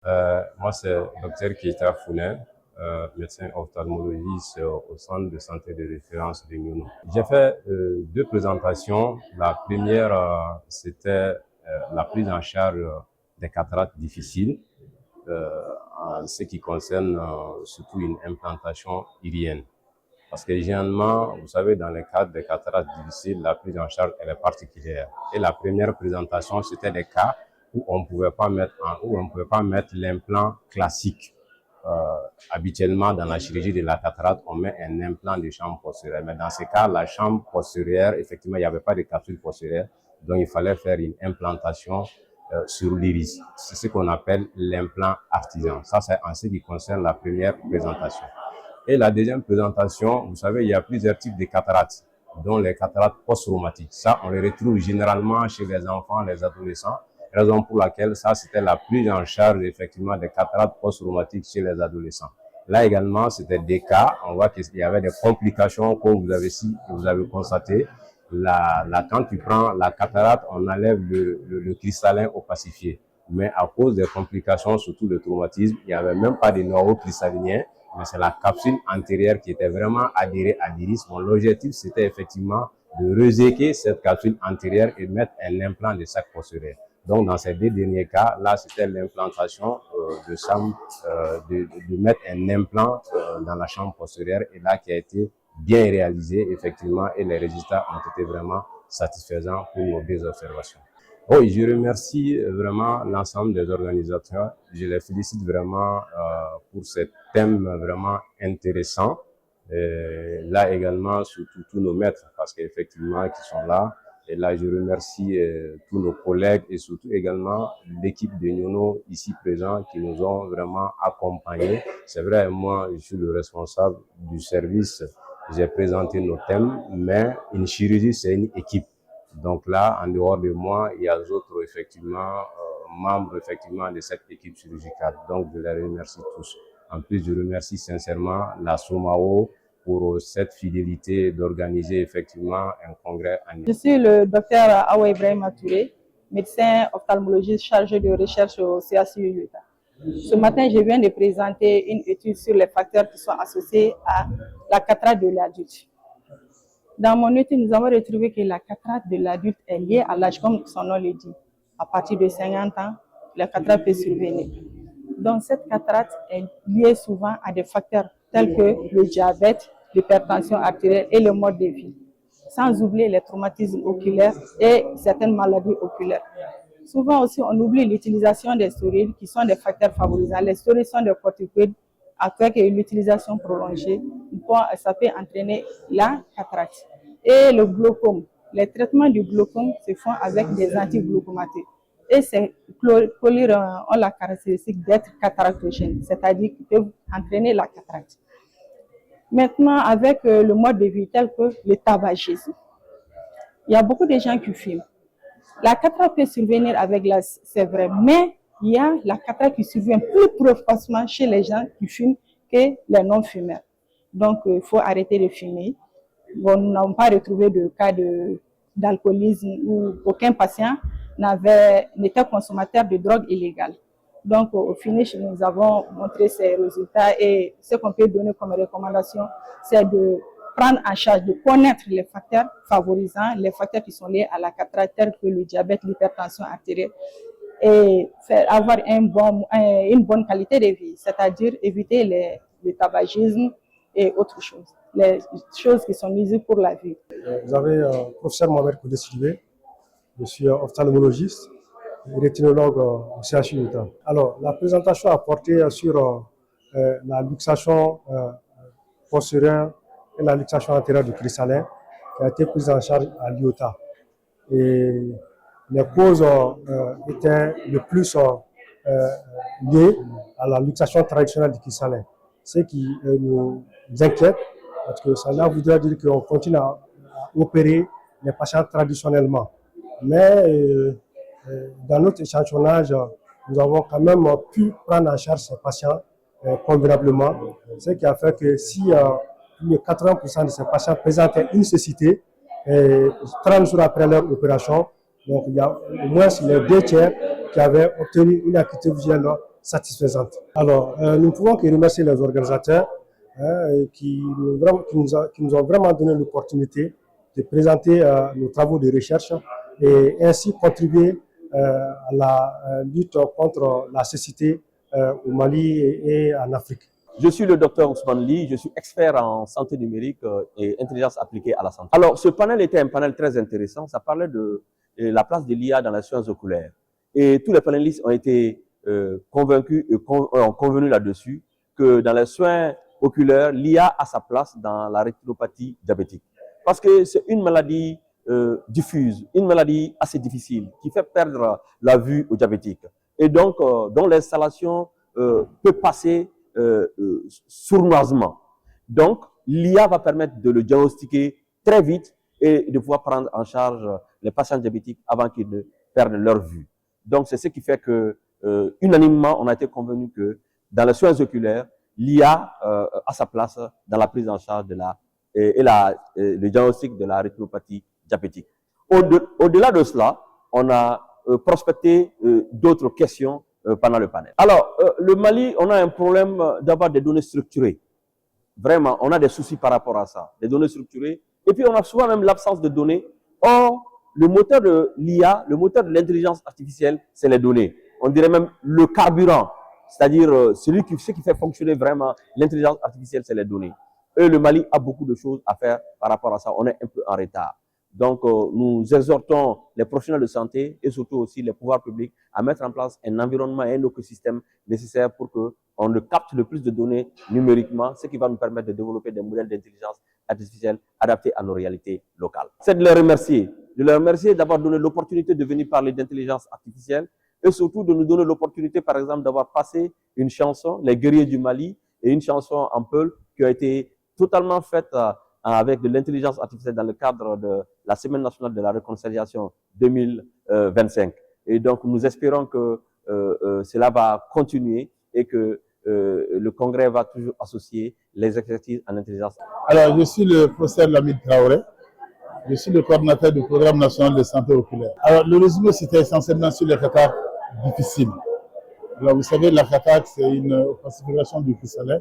Moi, c'est Dr Keita Founet, médecin ophtalmologiste au centre de santé de référence de Nyono. J'ai fait deux présentations. La première, c'était la prise en charge des cataractes difficiles, en ce qui concerne surtout une implantation irienne. Parce que généralement, vous savez, dans le cadre des cataractes difficiles, la prise en charge elle est particulière. Et la première présentation, c'était des cas où on ne pouvait pas mettre l'implant classique. Habituellement, dans la chirurgie de la cataracte, on met un implant de chambre postérieure. Mais dans ce cas, la chambre postérieure, effectivement, il n'y avait pas de capsule postérieure. Donc, il fallait faire une implantation sur l'iris. C'est ce qu'on appelle l'implant artisan. Ça, c'est en ce qui concerne la première présentation. Et la deuxième présentation, vous savez, il y a plusieurs types de cataractes, dont les cataractes post-traumatiques. Ça, on les retrouve généralement chez les enfants, les adolescents, raison pour laquelle ça, c'était la prise en charge, effectivement, des cataractes post-traumatiques chez les adolescents. Là également, c'était des cas, on voit qu'il y avait des complications, comme vous avez constaté. Quand tu prends la cataracte, on enlève le cristallin opacifié. Mais à cause des complications, surtout le traumatisme, il n'y avait même pas de neurocristallinien, mais c'est la capsule antérieure qui était vraiment adhérée à l'iris. L'objectif, c'était effectivement de reséquer cette capsule antérieure et mettre un implant de sac postérieur. Donc, dans ces deux derniers cas, là, c'était l'implantation de mettre un implant dans la chambre postérieure et là, qui a été bien réalisé, effectivement, et les résultats ont été vraiment satisfaisants pour nos deux observations. Oui, je remercie vraiment l'ensemble des organisateurs. Je les félicite vraiment pour ce thème vraiment intéressant. Là également, surtout tous nos maîtres, parce qu'effectivement, qui sont là. Et là, je remercie tous nos collègues et surtout également l'équipe de Nyono ici présent qui nous ont vraiment accompagnés. C'est vrai, moi, je suis le responsable du service. J'ai présenté nos thèmes, mais une chirurgie, c'est une équipe. Donc là, en dehors de moi, il y a d'autres effectivement membres effectivement de cette équipe chirurgicale. Donc je les remercie tous. En plus, je remercie sincèrement la SOMAO pour cette fidélité d'organiser effectivement un congrès annuel. Je suis le docteur Awa Ibrahima Touré, médecin ophtalmologiste chargé de recherche au CHU Utah. Ce matin, je viens de présenter une étude sur les facteurs qui sont associés à la cataracte de l'adulte. Dans mon étude, nous avons retrouvé que la cataracte de l'adulte est liée à l'âge, comme son nom le dit. À partir de 50 ans, la cataracte peut survenir. Donc, cette cataracte est liée souvent à des facteurs tels que le diabète, l'hypertension artérielle et le mode de vie, sans oublier les traumatismes oculaires et certaines maladies oculaires. Souvent aussi, on oublie l'utilisation des stéroïdes qui sont des facteurs favorisants. Les stéroïdes sont des corticoïdes avec l'utilisation prolongée. Ça peut entraîner la cataracte. Et le glaucome. Les traitements du glaucome se font avec des antiglaucomateurs. Et ces polyres ont la caractéristique d'être cataractogènes, c'est-à-dire qu'ils peuvent entraîner la cataracte. Maintenant, avec le mode de vie tel que le tabagisme, il y a beaucoup de gens qui fument. La cataracte peut survenir avec l'âge, c'est vrai, mais il y a la cataracte qui survient plus précocement chez les gens qui fument que les non-fumeurs. Donc, il faut arrêter de fumer. Bon, nous n'avons pas retrouvé de cas d'alcoolisme où aucun patient n'était consommateur de drogue illégale. Donc, au finish, nous avons montré ces résultats et ce qu'on peut donner comme recommandation, c'est de prendre en charge, de connaître les facteurs favorisants, les facteurs qui sont liés à la cataracte, tels que le diabète, l'hypertension artérielle, et avoir une bonne qualité de vie, c'est-à-dire éviter le tabagisme et autres choses, les choses qui sont nuisibles pour la vie. Vous avez professeur Mohamed Koudé Sidibé, je suis ophtalmologiste et rétinologue au CHU Utah. Alors, la présentation a porté sur la luxation postérieure et la luxation antérieure du cristallin qui a été prise en charge à l'IOTA. Et les causes étaient le plus liées à la luxation traditionnelle du cristallin. Ce qui nous inquiète, parce que cela voudrait dire qu'on continue à opérer les patients traditionnellement. Mais dans notre échantillonnage, nous avons quand même pu prendre en charge ces patients convenablement, ce qui a fait que si plus de 80% de ces patients présentaient une cécité, 30 jours après leur opération, Donc, il y a au moins les 2 tiers qui avaient obtenu une acuité visuelle satisfaisante. Alors, nous ne pouvons que remercier les organisateurs qui nous ont vraiment donné l'opportunité de présenter nos travaux de recherche et ainsi contribuer à la lutte contre la cécité au Mali et en Afrique. Je suis le docteur Ousmane Ly, je suis expert en santé numérique et intelligence appliquée à la santé. Alors, ce panel était un panel très intéressant, ça parlait de la place de l'IA dans les soins oculaires. Et tous les panélistes ont été convaincus et ont convenu là-dessus que dans les soins oculaires, l'IA a sa place dans la rétinopathie diabétique. Parce que c'est une maladie diffuse, une maladie assez difficile qui fait perdre la vue aux diabétiques. Et donc, dont l'installation peut passer sournoisement. Donc, l'IA va permettre de le diagnostiquer très vite et de pouvoir prendre en charge les patients diabétiques avant qu'ils ne perdent leur vue. Donc, c'est ce qui fait que, unanimement, on a été convenu que dans les soins oculaires, l'IA a sa place dans la prise en charge de le diagnostic de la rétinopathie diabétique. Au-delà de cela, on a prospecté d'autres questions pendant le panel. Alors, le Mali, on a un problème d'avoir des données structurées. Vraiment, on a des soucis par rapport à ça, des données structurées. Et puis, on a souvent même l'absence de données. Or, le moteur de l'IA, le moteur de l'intelligence artificielle, c'est les données. On dirait même le carburant, c'est-à-dire ce qui fait fonctionner vraiment l'intelligence artificielle, c'est les données. Et le Mali a beaucoup de choses à faire par rapport à ça. On est un peu en retard. Donc, nous exhortons les professionnels de santé et surtout aussi les pouvoirs publics à mettre en place un environnement et un écosystème nécessaire pour qu'on capte le plus de données numériquement, ce qui va nous permettre de développer des modèles d'intelligence artificielle adaptés à nos réalités locales. C'est de les remercier d'avoir donné l'opportunité de venir parler d'intelligence artificielle et surtout de nous donner l'opportunité, par exemple, d'avoir passé une chanson, Les Guerriers du Mali, et une chanson en Peul qui a été totalement faite avec de l'intelligence artificielle dans le cadre de la Semaine nationale de la réconciliation 2025. Et donc, nous espérons que cela va continuer et que le Congrès va toujours associer les exercices en intelligence. Alors, je suis le professeur Lamid Traoré. Je suis le coordinateur du programme national de santé oculaire. Alors, le résumé, c'était essentiellement sur les cataractes difficiles. Alors, vous savez, la cataracte, c'est une opacification du cristallin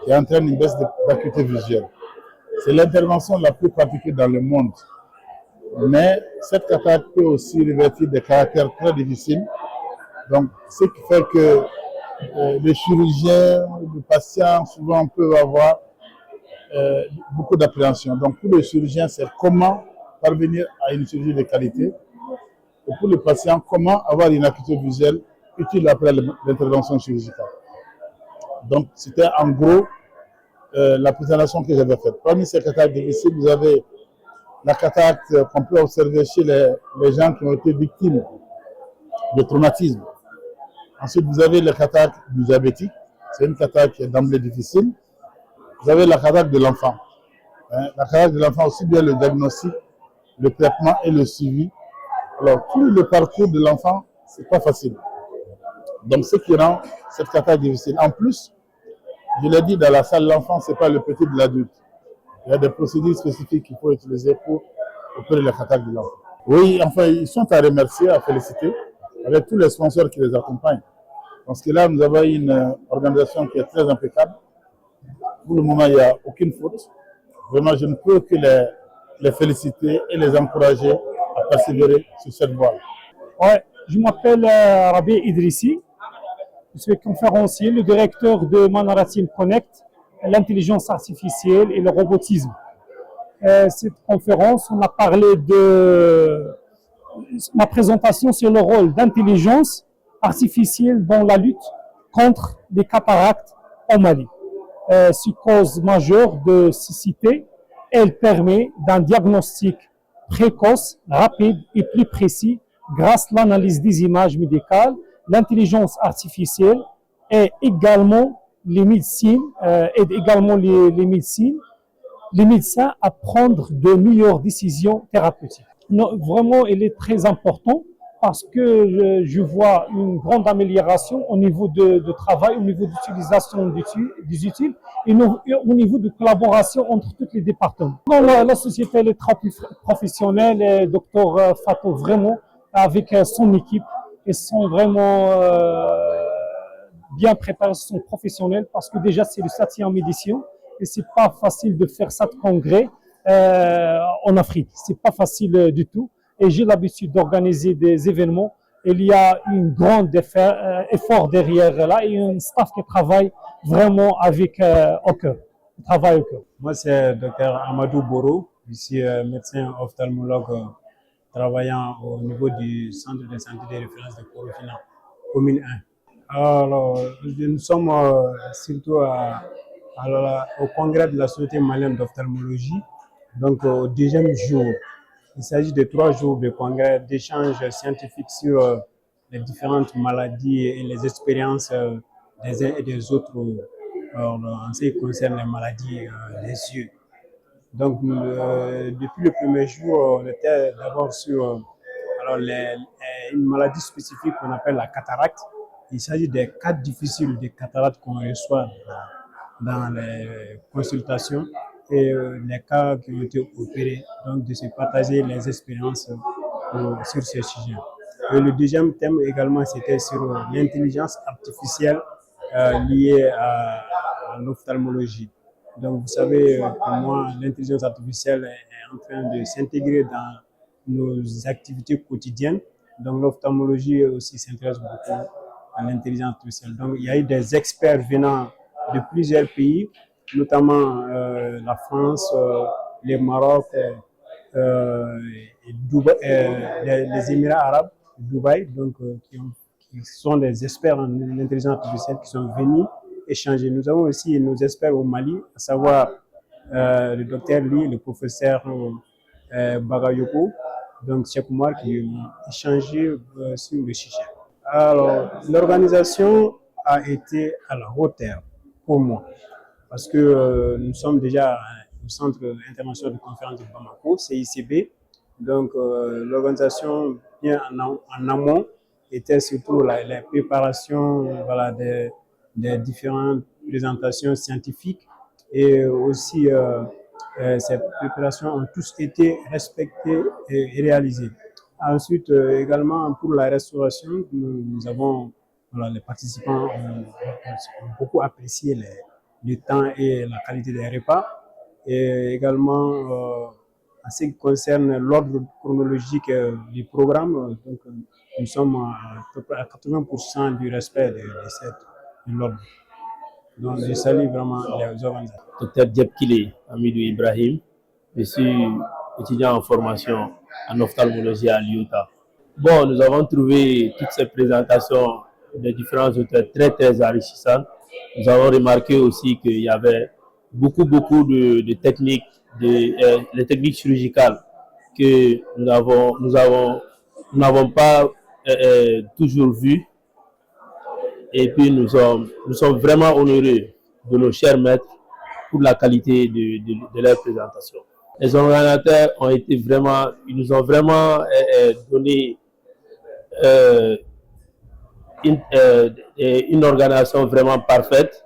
qui entraîne une baisse d'acuité visuelle. C'est l'intervention la plus pratiquée dans le monde. Mais cette cataracte peut aussi revêtir des caractères très difficiles. Donc, ce qui fait que les chirurgiens, les patients, souvent peuvent avoir beaucoup d'appréhension. Donc, pour les chirurgiens, c'est comment parvenir à une chirurgie de qualité. Et pour les patients, comment avoir une acuité visuelle utile après l'intervention chirurgicale. Donc, c'était en gros la présentation que j'avais faite. Parmi ces cataractes difficiles, vous avez la cataracte qu'on peut observer chez les gens qui ont été victimes de traumatisme. Ensuite, vous avez la cataracte du diabétique. C'est une cataracte qui est d'emblée difficile. Vous avez la cataracte de l'enfant. La cataracte de l'enfant, aussi bien le diagnostic, le traitement et le suivi. Alors, tout le parcours de l'enfant, c'est pas facile. Donc, ce qui rend cette cataracte difficile. En plus, je l'ai dit, dans la salle, l'enfant, ce n'est pas le petit de l'adulte. Il y a des procédures spécifiques qu'il faut utiliser pour opérer la cataracte de l'enfant. Oui, enfin, ils sont à remercier, à féliciter, avec tous les sponsors qui les accompagnent. Parce que là, nous avons une organisation qui est très impeccable. Pour le moment, il n'y a aucune faute. Vraiment, je ne peux que les féliciter et les encourager à persévérer sur cette voie. Ouais, je m'appelle Rabi Idrissi. Je suis conférencier, le directeur de Manaratim Connect, l'intelligence artificielle et le robotisme. Cette conférence, on a parlé de ma présentation sur le rôle d'intelligence artificielle dans la lutte contre les cataractes au Mali. C'est une cause majeure de cécité. Elle permet d'un diagnostic précoce, rapide et plus précis grâce à l'analyse des images médicales, l'intelligence artificielle et également les médecines, aide également les médecins à prendre de meilleures décisions thérapeutiques. Non, vraiment, il est très important parce que je vois une grande amélioration au niveau de travail, au niveau d'utilisation des outils et au niveau de collaboration entre tous les départements. La société elle est très professionnelle et Dr Fatou vraiment avec son équipe. Ils sont vraiment bien préparés, ils sont professionnels parce que déjà c'est le SATI en médecine et c'est pas facile de faire ça de congrès en Afrique. C'est pas facile du tout. Et j'ai l'habitude d'organiser des événements. Il y a une grande effort derrière là et un staff qui travaille vraiment avec au cœur. Travaille au cœur. Moi, c'est Dr Amadou Boro. Je suis médecin ophtalmologue travaillant au niveau du centre de santé de référence de Corofina, commune 1. Alors, nous sommes surtout au congrès de la Société malienne d'ophtalmologie, donc au deuxième jour. Il s'agit de 3 jours de congrès, d'échanges scientifiques sur les différentes maladies et les expériences des uns et des autres en ce qui concerne les maladies des yeux. Donc, depuis le premier jour, on était d'abord sur une maladie spécifique qu'on appelle la cataracte. Il s'agit des cas difficiles de cataracte qu'on reçoit dans les consultations et les cas qui ont été opérés, donc de se partager les expériences sur ce sujet. Et le deuxième thème également, c'était sur l'intelligence artificielle liée à l'ophtalmologie. Donc, vous savez que moi, l'intelligence artificielle est en train de s'intégrer dans nos activités quotidiennes. Donc, l'ophtalmologie aussi s'intéresse beaucoup à l'intelligence artificielle. Donc, il y a eu des experts venant de plusieurs pays, notamment la France, le Maroc, et Dubaï, les Émirats arabes, Dubaï, donc qui sont des experts en intelligence artificielle qui sont venus échanger. Nous avons aussi nos experts au Mali, à savoir le docteur Lee, le professeur Bagayoko, donc Cheikh Oumar, qui ont échangé sur le sujet. Alors, l'organisation a été à la hauteur pour moi, parce que nous sommes déjà au Centre international de conférence de Bamako, CICB. Donc, l'organisation, bien en amont, était surtout les préparations voilà, des différentes présentations scientifiques et aussi ces préparations ont tous été respectées et réalisées. Ensuite, également pour la restauration, nous avons, voilà, les participants ont beaucoup apprécié le temps et la qualité des repas. Et également, en ce qui concerne l'ordre chronologique du programme, donc, nous sommes à 80% du respect de l'ordre. Donc, je salue vraiment les organisateurs. Dr Diep Kile Amidou Ibrahim, je suis étudiant en formation en ophtalmologie à l'IUTA. Bon, nous avons trouvé toutes ces présentations de différents auteurs très enrichissantes. Nous avons remarqué aussi qu'il y avait beaucoup de techniques, les techniques chirurgicales que nous n'avons pas toujours vues. Et puis nous sommes vraiment honorés de nos chers maîtres pour la qualité de leur présentation. Les organisateurs ils nous ont vraiment donné une organisation vraiment parfaite.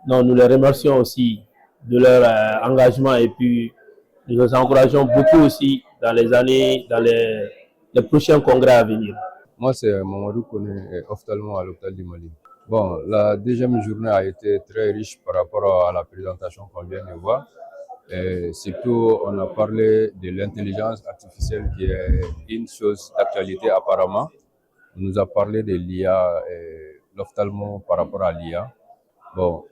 Donc nous les remercions aussi de leur engagement et puis nous les encourageons beaucoup aussi dans les prochains congrès à venir. Moi, c'est Mamadou Kone, ophtalmo à l'hôpital du Mali. Bon, la deuxième journée a été très riche par rapport à la présentation qu'on vient de voir. Et surtout, on a parlé de l'intelligence artificielle qui est une chose d'actualité apparemment. On nous a parlé de l'IA et l'ophtalmo par rapport à l'IA. Bon,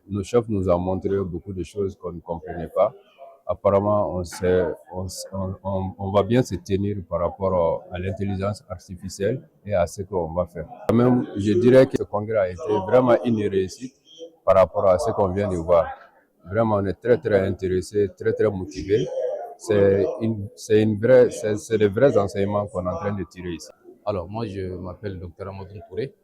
nos chefs nous ont montré beaucoup de choses qu'on ne comprenait pas. Apparemment, on va bien se tenir par rapport à l'intelligence artificielle et à ce qu'on va faire. Quand même, je dirais que ce congrès a été vraiment une réussite par rapport à ce qu'on vient de voir. Vraiment, on est très intéressés, très motivés. C'est de vrais enseignements qu'on est en train de tirer ici. Alors, moi, je m'appelle Dr Amadou Touré.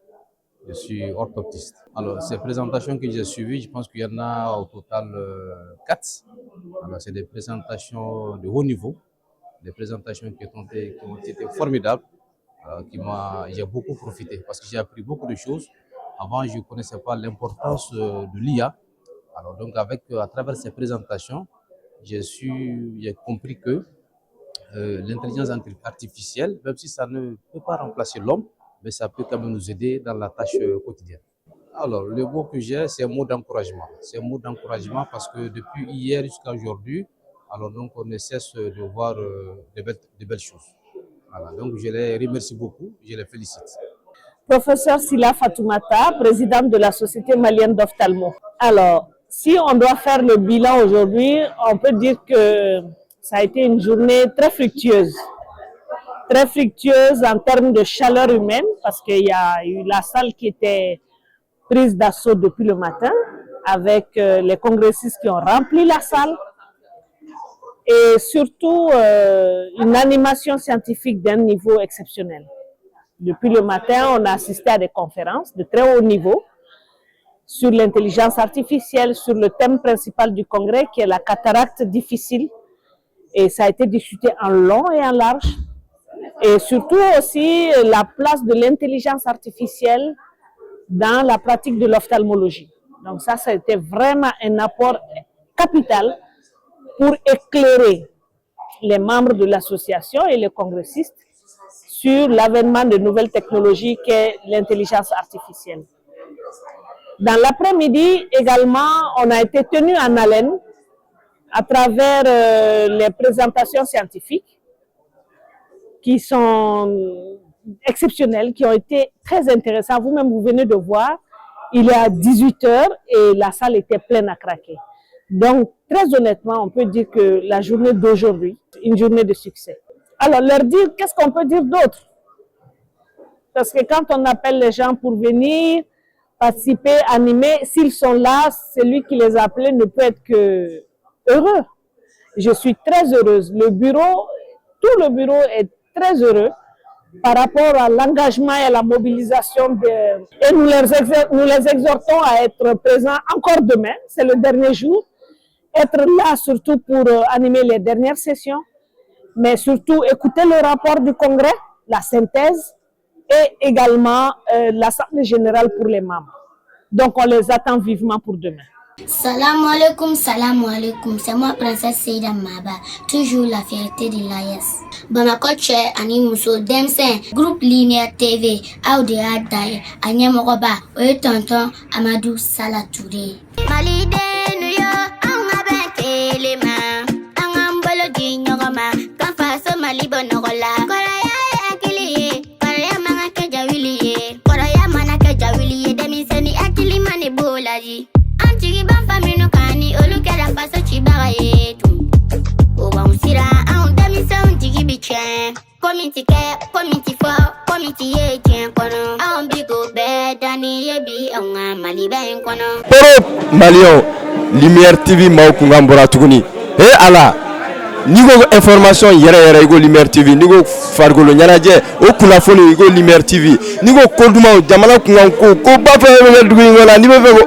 Je suis orthoptiste. Alors, ces présentations que j'ai suivies, je pense qu'il y en a au total 4. Alors, c'est des présentations de haut niveau, des présentations qui ont été formidables, j'ai beaucoup profité parce que j'ai appris beaucoup de choses. Avant, je ne connaissais pas l'importance de l'IA. Alors, donc, à travers ces présentations, j'ai compris que l'intelligence artificielle, même si ça ne peut pas remplacer l'homme, mais ça peut quand même nous aider dans la tâche quotidienne. Alors, le mot que j'ai, c'est un mot d'encouragement. C'est un mot d'encouragement parce que depuis hier jusqu'à aujourd'hui, alors donc on ne cesse de voir de belles choses. Voilà, donc je les remercie beaucoup, je les félicite. Professeur Sila Fatoumata, présidente de la Société malienne d'ophtalmo. Alors, si on doit faire le bilan aujourd'hui, on peut dire que ça a été une journée très fructueuse en termes de chaleur humaine, parce qu'il y a eu la salle qui était prise d'assaut depuis le matin, avec les congressistes qui ont rempli la salle, et surtout une animation scientifique d'un niveau exceptionnel. Depuis le matin, on a assisté à des conférences de très haut niveau sur l'intelligence artificielle, sur le thème principal du congrès qui est la cataracte difficile. Et ça a été discuté en long et en large. Et surtout aussi la place de l'intelligence artificielle dans la pratique de l'ophtalmologie. Donc ça a été vraiment un apport capital pour éclairer les membres de l'association et les congressistes sur l'avènement de nouvelles technologies qu'est l'intelligence artificielle. Dans l'après-midi également, on a été tenu en haleine à travers les présentations scientifiques qui sont exceptionnelles, qui ont été très intéressantes. Vous-même, vous venez de voir, il est à 18h et la salle était pleine à craquer. Donc, très honnêtement, on peut dire que la journée d'aujourd'hui, une journée de succès. Alors, leur dire, qu'est-ce qu'on peut dire d'autre? Parce que quand on appelle les gens pour venir participer, animer, s'ils sont là, celui qui les a appelés ne peut être que heureux. Je suis très heureuse. Le bureau, tout le bureau est très heureux par rapport à l'engagement et à la mobilisation. Et nous les exhortons à être présents encore demain, c'est le dernier jour. Être là surtout pour animer les dernières sessions, mais surtout écouter le rapport du congrès, la synthèse et également l'Assemblée générale pour les membres. Donc on les attend vivement pour demain. Salam alaikum, c'est moi Princesse Seida Maba, toujours la fierté de l'AES. Bamako Che Ani Muso Demsen, groupe Lumière TV, Audi Adai, Anyamokoba, Oye Tonton Amadou Salatouré. Malide Nuyo, Anga Bente Lema, Angambolo Dinyogoma, Kanfaso Malibo Nogola, Koraya Akili, Koraya Manaka Jawili, Koraya Manaka Jawili, Demiseni Akili Manibolaji. Antigi ban famino kani olu kera paso chibaga yetu. Owa usira an demisa untigi bichen. Komiti fo, komiti ye chen kono. An bigo be dani ye bi an mali ben kono. Poro Malion, Lumière TV mau kungambora tuguni. Ala. Nigo information yere igo Lumière TV, nigo fargolo nyanaje o kulafoni igo Lumière TV, nigo koduma jamana kunganko ko ba fa dugu ngola ni be